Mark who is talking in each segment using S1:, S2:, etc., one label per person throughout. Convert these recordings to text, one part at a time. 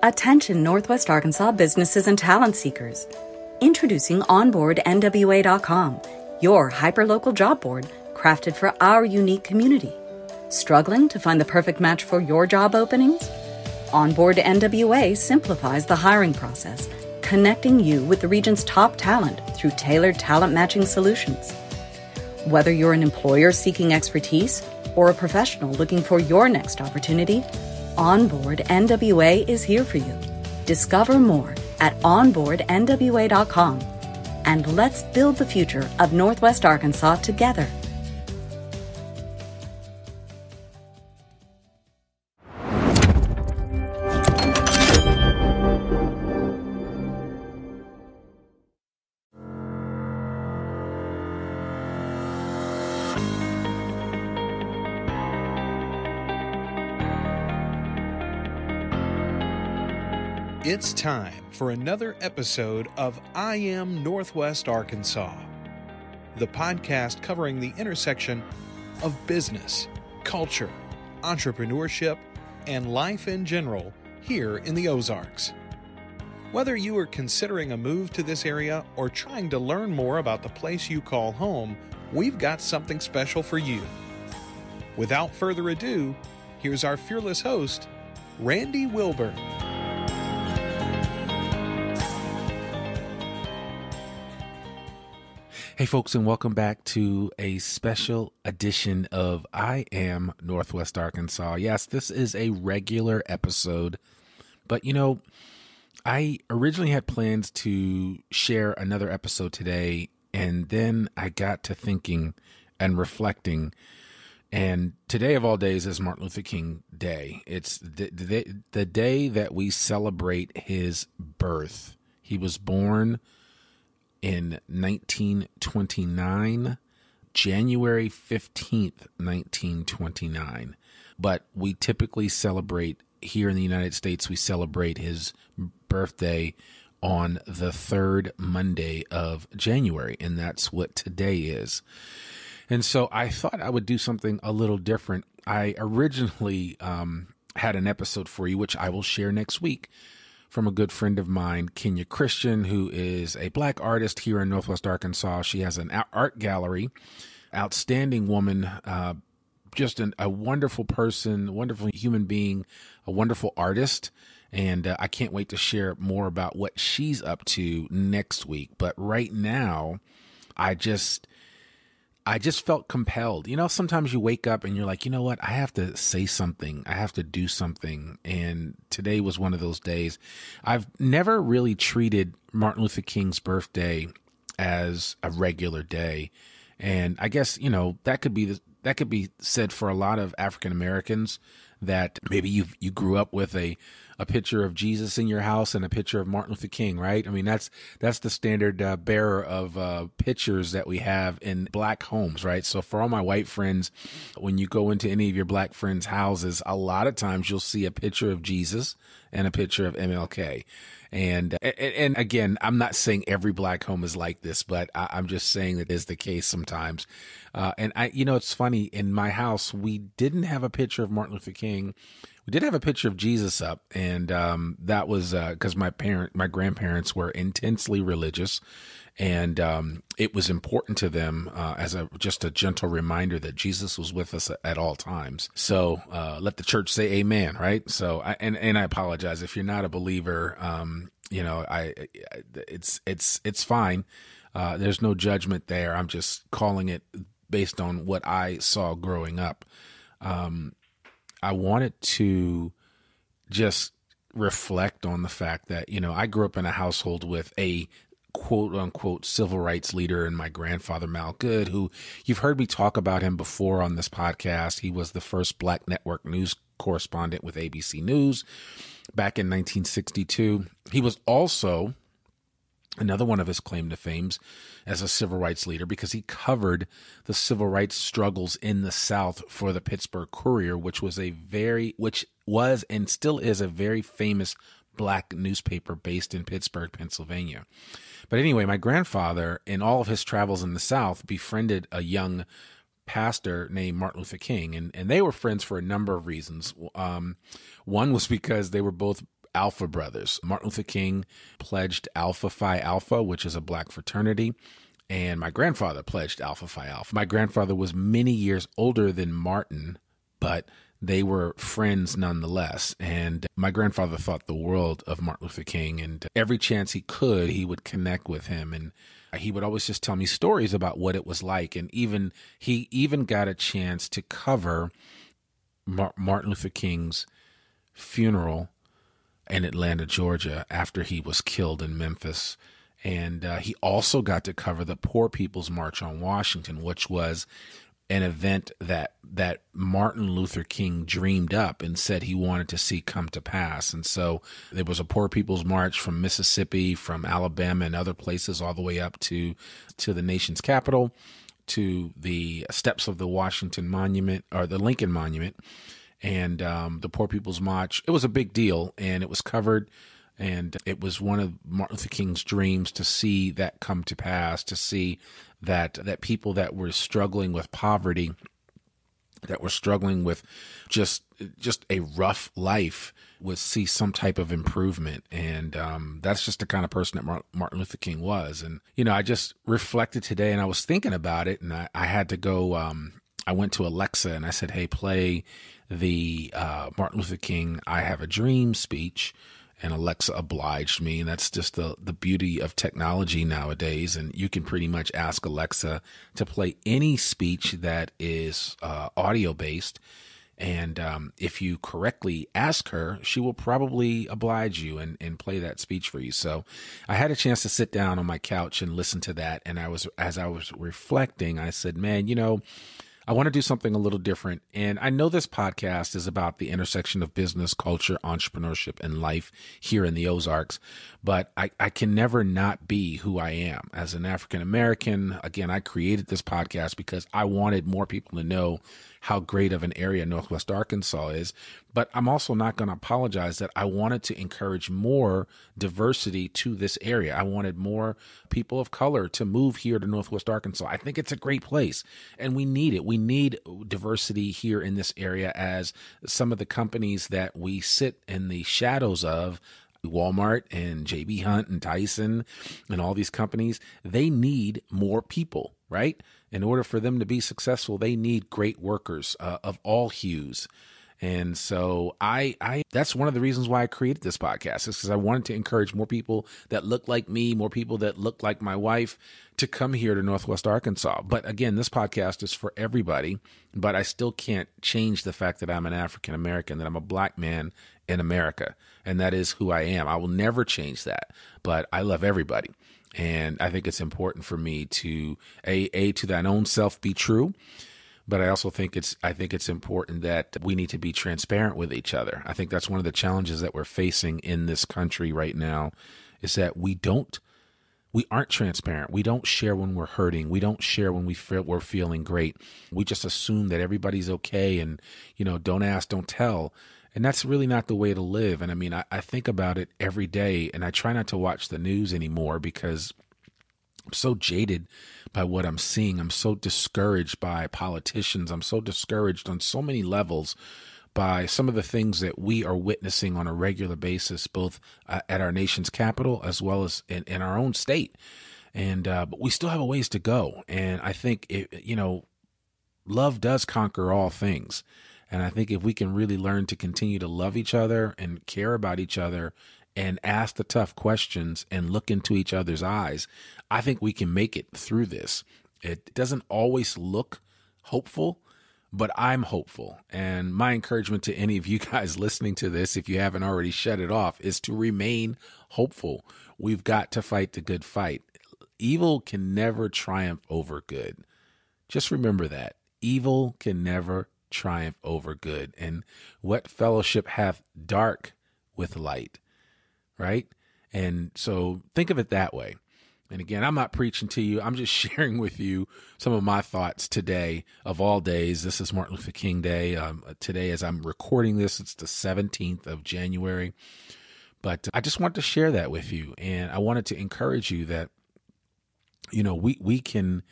S1: Attention Northwest Arkansas businesses and talent seekers. Introducing OnboardNWA.com, your hyperlocal job board crafted for our unique community. Struggling to find the perfect match for your job openings? Onboard NWA simplifies the hiring process, connecting you with the region's top talent through tailored talent matching solutions. Whether you're an employer seeking expertise or a professional looking for your next opportunity, Onboard NWA is here for you. Discover more at onboardnwa.com, and let's build the future of Northwest Arkansas together.
S2: It's time for another episode of I Am Northwest Arkansas, the podcast covering the intersection of business, culture, entrepreneurship, and life in general here in the Ozarks. Whether you are considering a move to this area or trying to learn more about the place you call home, we've got something special for you. Without further ado, here's our fearless host, Randy Wilburn.
S3: Hey folks, and welcome back to a special edition of I Am Northwest Arkansas. Yes, this is a regular episode, but I originally had plans to share another episode today, and then I got to thinking and reflecting, and today of all days is Martin Luther King Day. It's the day that we celebrate his birth. He was born in 1929, January 15th, 1929. But we typically celebrate, here in the United States, we celebrate his birthday on the third Monday of January, and that's what today is. And so I thought I would do something a little different. I originally had an episode for you, which I will share next week, from a good friend of mine, Kenya Christian, who is a Black artist here in Northwest Arkansas. She has an art gallery, outstanding woman, just a wonderful person, a wonderful human being, a wonderful artist. And I can't wait to share more about what she's up to next week. But right now, I just felt compelled. Sometimes you wake up and you're like, you know what? I have to say something. I have to do something. And today was one of those days. I've never really treated Martin Luther King's birthday as a regular day. And I guess, that could be said for a lot of African Americans, that maybe you grew up with a picture of Jesus in your house and a picture of Martin Luther King, right? I mean, that's the standard bearer of pictures that we have in Black homes, right? So for all my white friends, when you go into any of your Black friends' houses, a lot of times you'll see a picture of Jesus and a picture of MLK. And again, I'm not saying every Black home is like this, but I'm just saying that is the case sometimes. And it's funny, in my house, we didn't have a picture of Martin Luther King. We did have a picture of Jesus up, and that was because my grandparents were intensely religious, and it was important to them as just a gentle reminder that Jesus was with us at all times. So let the church say amen, right? So I apologize if you're not a believer. It's fine. There's no judgment there. I'm just calling it based on what I saw growing up. I wanted to just reflect on the fact that, I grew up in a household with a quote unquote civil rights leader in my grandfather, Mal Good, who you've heard me talk about him before on this podcast. He was the first Black network news correspondent with ABC News back in 1962. He was also another one of his claim to fame as a civil rights leader because he covered the civil rights struggles in the South for the Pittsburgh Courier, which was and still is a very famous Black newspaper based in Pittsburgh, Pennsylvania. But anyway, my grandfather, in all of his travels in the South, befriended a young pastor named Martin Luther King, and they were friends for a number of reasons. One was because they were both Alpha brothers. Martin Luther King pledged Alpha Phi Alpha, which is a black fraternity. And my grandfather pledged Alpha Phi Alpha. My grandfather was many years older than Martin, but they were friends nonetheless. And my grandfather thought the world of Martin Luther King, and every chance he could, he would connect with him. And he would always just tell me stories about what it was like. And he even got a chance to cover Martin Luther King's funeral in Atlanta, Georgia, after he was killed in Memphis. And he also got to cover the Poor People's March on Washington, which was an event that Martin Luther King dreamed up and said he wanted to see come to pass. And so there was a Poor People's March from Mississippi, from Alabama, and other places, all the way up to the nation's capital, to the steps of the Washington Monument, or the Lincoln Monument, and the Poor People's March. It was a big deal, and it was covered. And it was one of Martin Luther King's dreams to see that come to pass, to see that people that were struggling with poverty, that were struggling with just a rough life, would see some type of improvement. And that's just the kind of person that Martin Luther King was. And, I just reflected today, and I was thinking about it, and I had to go, I went to Alexa and I said, hey, play the Martin Luther King I Have a Dream speech. And Alexa obliged me. And that's just the beauty of technology nowadays. And you can pretty much ask Alexa to play any speech that is audio based. And if you correctly ask her, she will probably oblige you and play that speech for you. So I had a chance to sit down on my couch and listen to that. And as I was reflecting, I said, man, I want to do something a little different. And I know this podcast is about the intersection of business, culture, entrepreneurship, and life here in the Ozarks, but I can never not be who I am as an African American. Again, I created this podcast because I wanted more people to know how great of an area Northwest Arkansas is. But I'm also not going to apologize that I wanted to encourage more diversity to this area. I wanted more people of color to move here to Northwest Arkansas. I think it's a great place, and we need it. We need diversity here in this area, as some of the companies that we sit in the shadows of, Walmart and JB Hunt and Tyson and all these companies, they need more people, right? In order for them to be successful, they need great workers of all hues. And so that's one of the reasons why I created this podcast, is because I wanted to encourage more people that look like me, more people that look like my wife, to come here to Northwest Arkansas. But again, this podcast is for everybody, but I still can't change the fact that I'm an African American, that I'm a black man in America, and that is who I am. I will never change that, but I love everybody. And I think it's important for me to to thine own self be true. But I also think it's important that we need to be transparent with each other. I think that's one of the challenges that we're facing in this country right now, is that we aren't transparent. We don't share when we're hurting. We don't share when we're feeling great. We just assume that everybody's okay, and don't ask, don't tell. And that's really not the way to live. And I mean, I think about it every day, and I try not to watch the news anymore because I'm so jaded by what I'm seeing. I'm so discouraged by politicians. I'm so discouraged on so many levels by some of the things that we are witnessing on a regular basis, both at our nation's capital as well as in our own state. And but we still have a ways to go. And I think love does conquer all things. And I think if we can really learn to continue to love each other and care about each other and ask the tough questions and look into each other's eyes, I think we can make it through this. It doesn't always look hopeful, but I'm hopeful. And my encouragement to any of you guys listening to this, if you haven't already shut it off, is to remain hopeful. We've got to fight the good fight. Evil can never triumph over good. Just remember that. Evil can never triumph over good. And what fellowship hath dark with light, right? And so think of it that way. And again, I'm not preaching to you. I'm just sharing with you some of my thoughts today, of all days. This is Martin Luther King Day. Today, as I'm recording this, it's the 17th of January. But I just want to share that with you. And I wanted to encourage you that, we can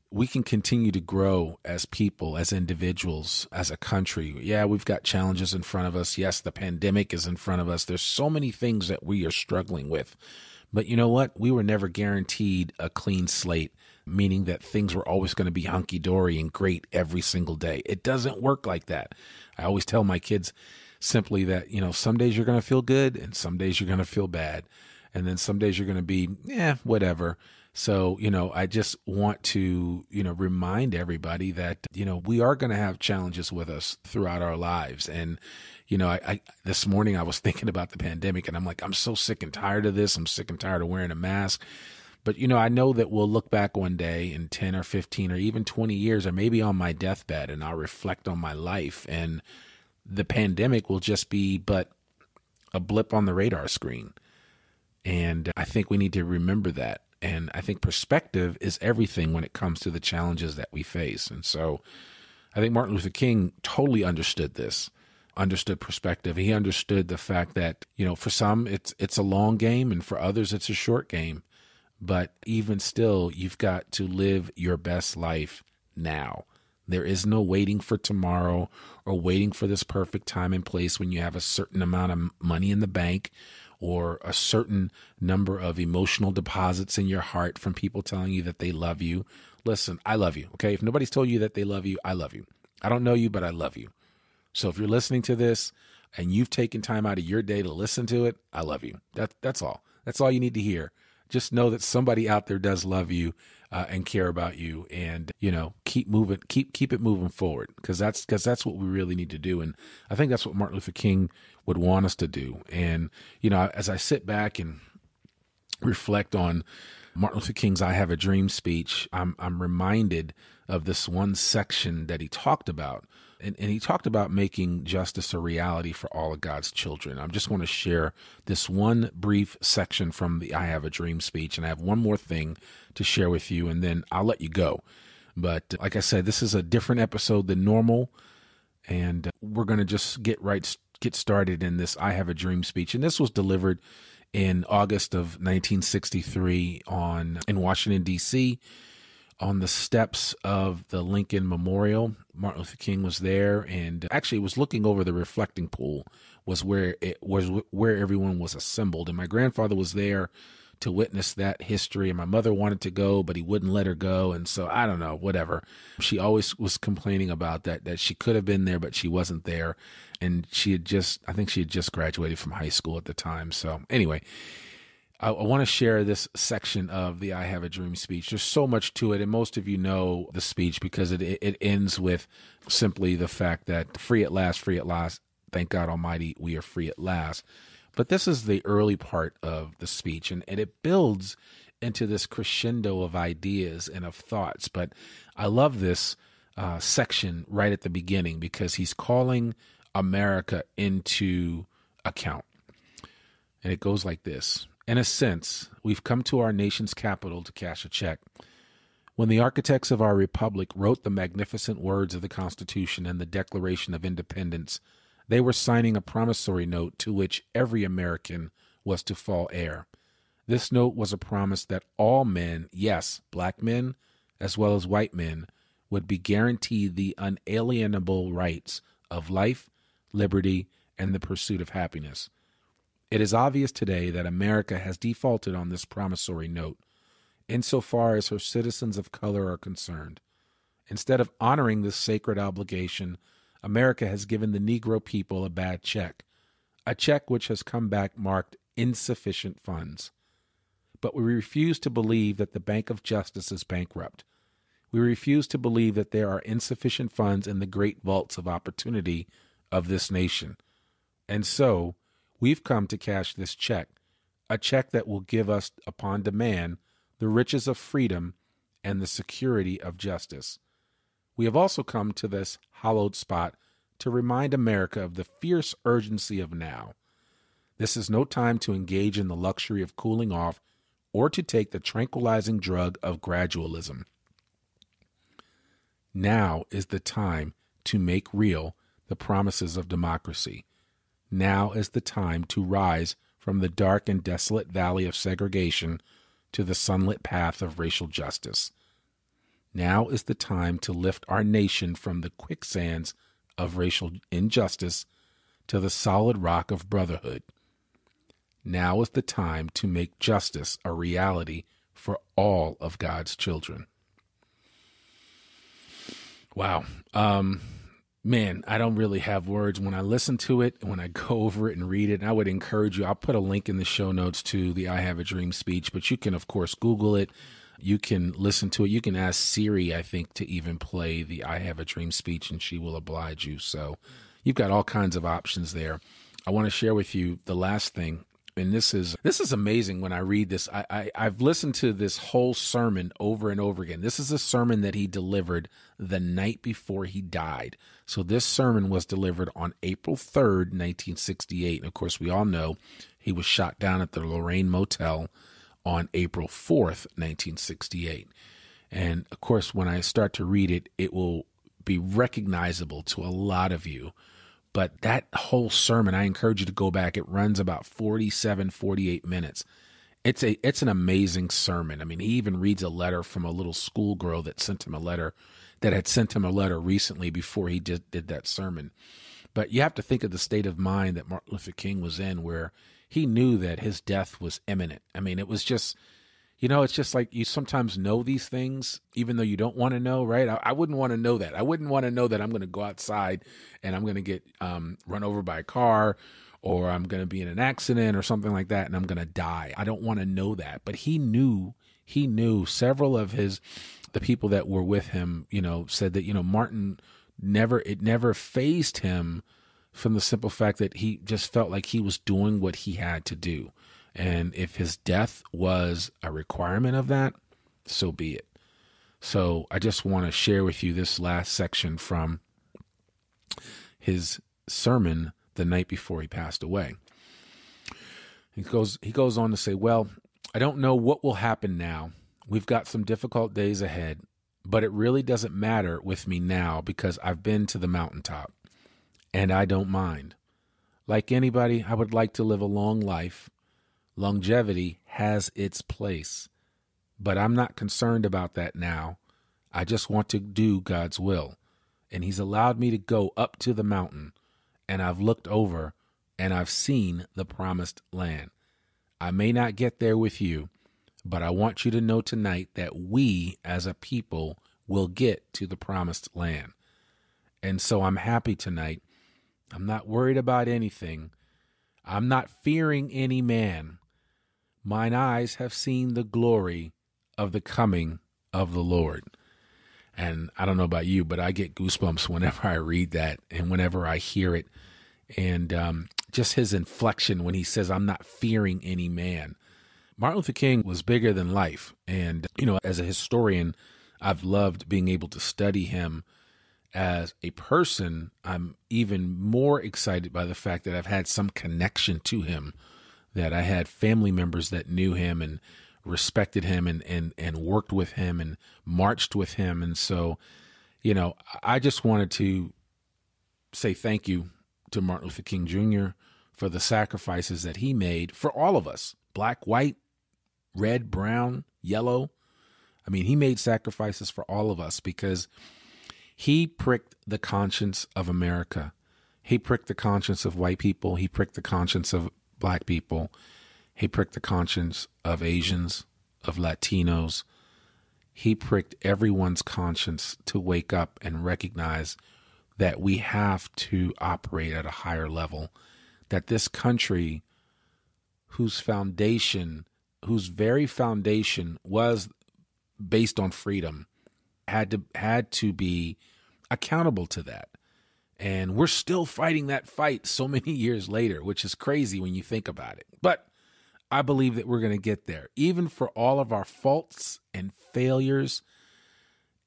S3: we can continue to grow as people, as individuals, as a country. Yeah, we've got challenges in front of us. Yes, the pandemic is in front of us. There's so many things that we are struggling with. But you know what? We were never guaranteed a clean slate, meaning that things were always going to be hunky-dory and great every single day. It doesn't work like that. I always tell my kids simply that, some days you're going to feel good and some days you're going to feel bad. And then some days you're going to be, whatever. So, I just want to, remind everybody that, we are going to have challenges with us throughout our lives. And, I this morning I was thinking about the pandemic and I'm like, I'm so sick and tired of this. I'm sick and tired of wearing a mask. But, I know that we'll look back one day in 10 or 15 or even 20 years, or maybe on my deathbed, and I'll reflect on my life. And the pandemic will just be but a blip on the radar screen. And I think we need to remember that. And I think perspective is everything when it comes to the challenges that we face. And so I think Martin Luther King totally understood this, understood perspective. He understood the fact that, for some it's a long game and for others it's a short game. But even still, you've got to live your best life now. There is no waiting for tomorrow or waiting for this perfect time and place when you have a certain amount of money in the bank or a certain number of emotional deposits in your heart from people telling you that they love you. Listen, I love you, okay? If nobody's told you that they love you, I love you. I don't know you, but I love you. So if you're listening to this and you've taken time out of your day to listen to it, I love you. That's all. That's all you need to hear. Just know that somebody out there does love you and care about you, and keep moving, keep it moving forward, because that's what we really need to do. And I think that's what Martin Luther King would want us to do. And as I sit back and reflect on Martin Luther King's "I Have a Dream" speech, I'm reminded of this one section that he talked about. And he talked about making justice a reality for all of God's children. I just want to share this one brief section from the "I Have a Dream" speech. And I have one more thing to share with you, and then I'll let you go. But like I said, this is a different episode than normal. And we're going to just get started in this "I Have a Dream" speech. And this was delivered in August of 1963 in Washington, D.C., on the steps of the Lincoln Memorial. Martin Luther King was there, and actually was looking over the reflecting pool was where everyone was assembled. And my grandfather was there to witness that history, and my mother wanted to go, but he wouldn't let her go. And so I don't know, whatever. She always was complaining about that she could have been there, but she wasn't there. And I think she had just graduated from high school at the time. So anyway, I want to share this section of the "I Have a Dream" speech. There's so much to it, and most of you know the speech because it ends with simply the fact that free at last, thank God Almighty, we are free at last. But this is the early part of the speech, and it builds into this crescendo of ideas and of thoughts. But I love this section right at the beginning because he's calling America into account. And it goes like this. In a sense, we've come to our nation's capital to cash a check. When the architects of our republic wrote the magnificent words of the Constitution and the Declaration of Independence, they were signing a promissory note to which every American was to fall heir. This note was a promise that all men, yes, black men as well as white men, would be guaranteed the unalienable rights of life, liberty, and the pursuit of happiness. It is obvious today that America has defaulted on this promissory note, insofar as her citizens of color are concerned. Instead of honoring this sacred obligation, America has given the Negro people a bad check, a check which has come back marked insufficient funds. But we refuse to believe that the Bank of Justice is bankrupt. We refuse to believe that there are insufficient funds in the great vaults of opportunity of this nation. And so, we've come to cash this check, a check that will give us, upon demand, the riches of freedom and the security of justice. We have also come to this hallowed spot to remind America of the fierce urgency of now. This is no time to engage in the luxury of cooling off or to take the tranquilizing drug of gradualism. Now is the time to make real the promises of democracy. Now is the time to rise from the dark and desolate valley of segregation to the sunlit path of racial justice. Now is the time to lift our nation from the quicksands of racial injustice to the solid rock of brotherhood. Now is the time to make justice a reality for all of God's children. Wow. Man, I don't really have words. When I listen to it, when I go over it and read it, I would encourage you. I'll put a link in the show notes to the I Have a Dream speech, but you can, of course, Google it. You can listen to it. You can ask Siri, I think, to even play the I Have a Dream speech, and she will oblige you. So you've got all kinds of options there. I want to share with you the last thing. And this is amazing when I read this. I've listened to this whole sermon over and over again. This is a sermon that he delivered the night before he died. So this sermon was delivered on April 3rd, 1968. And of course, we all know he was shot down at the Lorraine Motel on April 4th, 1968. And of course, when I start to read it, it will be recognizable to a lot of you. But that whole sermon, I encourage you to go back. It runs about 47, 48 minutes. It's an amazing sermon. I mean, he even reads a letter from a little schoolgirl that had sent him a letter recently before he did that sermon. But you have to think of the state of mind that Martin Luther King was in, where he knew that his death was imminent. I mean, it was just, it's just like you sometimes know these things, even though you don't want to know, right? I wouldn't want to know that. I wouldn't want to know that I'm going to go outside and I'm going to get run over by a car, or I'm going to be in an accident or something like that, and I'm going to die. I don't want to know that. But he knew several of the people that were with him, said that, Martin never fazed him from the simple fact that he just felt like he was doing what he had to do. And if his death was a requirement of that, so be it. So I just want to share with you this last section from his sermon the night before he passed away. He goes on to say, well, I don't know what will happen now. We've got some difficult days ahead, but it really doesn't matter with me now because I've been to the mountaintop and I don't mind. Like anybody, I would like to live a long life. Longevity has its place, but I'm not concerned about that now. I just want to do God's will, and he's allowed me to go up to the mountain, and I've looked over, and I've seen the promised land. I may not get there with you, but I want you to know tonight that we as a people will get to the promised land. And so I'm happy tonight. I'm not worried about anything. I'm not fearing any man. Mine eyes have seen the glory of the coming of the Lord. And I don't know about you, but I get goosebumps whenever I read that and whenever I hear it. And just his inflection when he says, I'm not fearing any man. Martin Luther King was bigger than life. And, as a historian, I've loved being able to study him. As a person, I'm even more excited by the fact that I've had some connection to him, that I had family members that knew him and respected him and worked with him and marched with him. And so, I just wanted to say thank you to Martin Luther King Jr. for the sacrifices that he made for all of us, black, white, red, brown, yellow. I mean, he made sacrifices for all of us because he pricked the conscience of America. He pricked the conscience of white people. He pricked the conscience of black people. He pricked the conscience of Asians, of Latinos. He pricked everyone's conscience to wake up and recognize that we have to operate at a higher level, that this country, whose very foundation was based on freedom, had to be accountable to that. And we're still fighting that fight so many years later, which is crazy when you think about it. But I believe that we're going to get there. Even for all of our faults and failures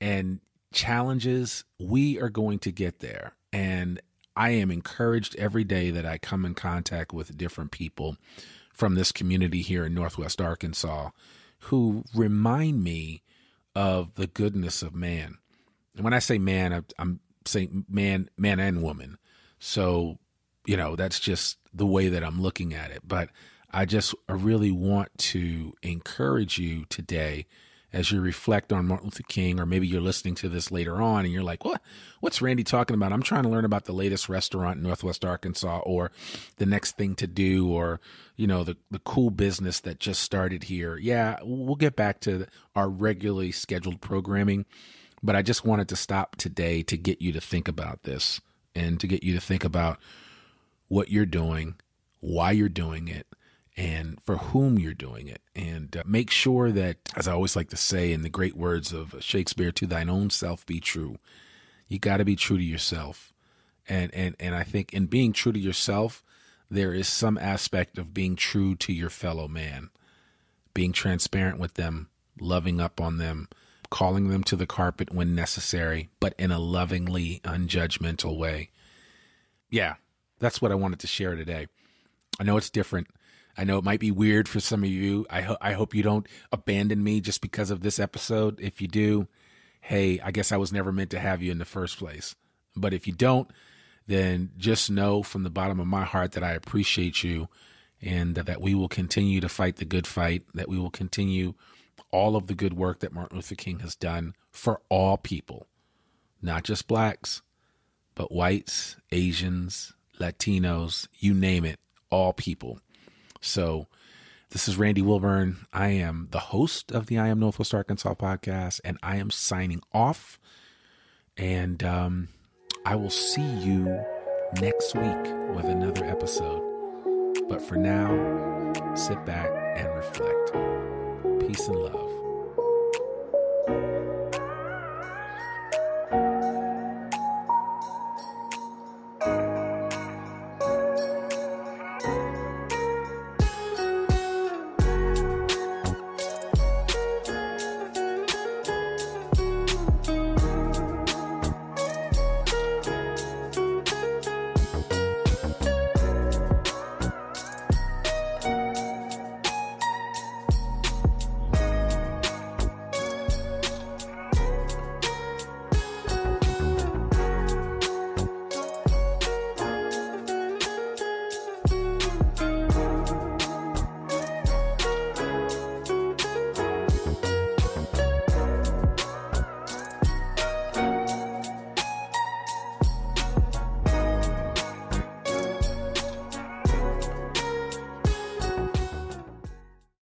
S3: and challenges, we are going to get there. And I am encouraged every day that I come in contact with different people from this community here in Northwest Arkansas who remind me of the goodness of man. And when I say man, I'm saying man and woman. So, that's just the way that I'm looking at it. But I really want to encourage you today as you reflect on Martin Luther King, or maybe you're listening to this later on and you're like, what's Randy talking about? I'm trying to learn about the latest restaurant in Northwest Arkansas, or the next thing to do, or, the cool business that just started here. Yeah, we'll get back to our regularly scheduled programming, but I just wanted to stop today to get you to think about this, and to get you to think about what you're doing, why you're doing it, and for whom you're doing it. And make sure that, as I always like to say in the great words of Shakespeare, to thine own self be true. You got to be true to yourself. And I think in being true to yourself, there is some aspect of being true to your fellow man, being transparent with them, loving up on them, calling them to the carpet when necessary, but in a lovingly, unjudgmental way. Yeah, that's what I wanted to share today. I know it's different. I know it might be weird for some of you. I hope you don't abandon me just because of this episode. If you do, hey, I guess I was never meant to have you in the first place. But if you don't, then just know from the bottom of my heart that I appreciate you, and that we will continue to fight the good fight, that we will continue all of the good work that Martin Luther King has done for all people, not just blacks, but whites, Asians, Latinos, you name it, all people. So this is Randy Wilburn. I am the host of the I Am Northwest Arkansas podcast, and I am signing off. And I will see you next week with another episode. But for now, sit back and reflect. Peace and love.